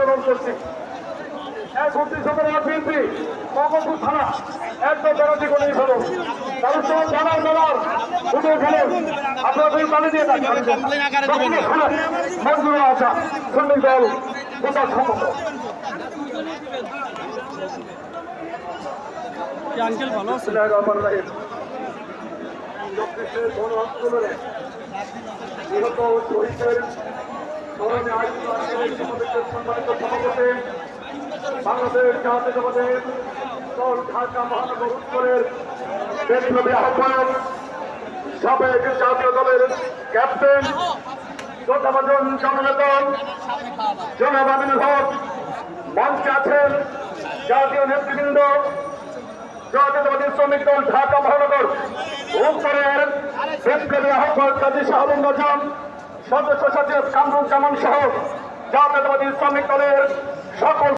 আন্দোলন করছি। 31 বিএনপি মহম্মদপুর থানা একদম বেরোতে করে ফেলুন, কারণ তোমার জানার মেলার উঠে ফেলুন, আপনারা দুই পানি দিয়ে মজদুর আসা শ্রমিক দল প্রচার সম্ভব। আঙ্কেল ভালো আছে? চব্বিশের গণ আন্দোলনে নিহত শহীদের স্মরণে আয়োজিত আজকের সমাবেশের সম্মানিত সভাপতি বাংলাদেশ জাতীয়তাবাদী দল ঢাকা মহানগর উত্তরের বিপ্লবী আহ্বায়ক সাবেক জাতীয় দলের ক্যাপ্টেন শ্রদ্ধাভাজন জননেতা জনাব আমিনুল হক, মঞ্চে আছেন জাতীয় নেতৃবৃন্দ জাতীয়তাবাদী শ্রমিক দল ঢাকা মহানগর উত্তরের বিপ্লবী আহ্বায়ক কাজী শাহাবুল নজম, সদস্য সচিব কামরুজ্জামান সহ জাতীয়তাবাদী শ্রমিক দলের সকল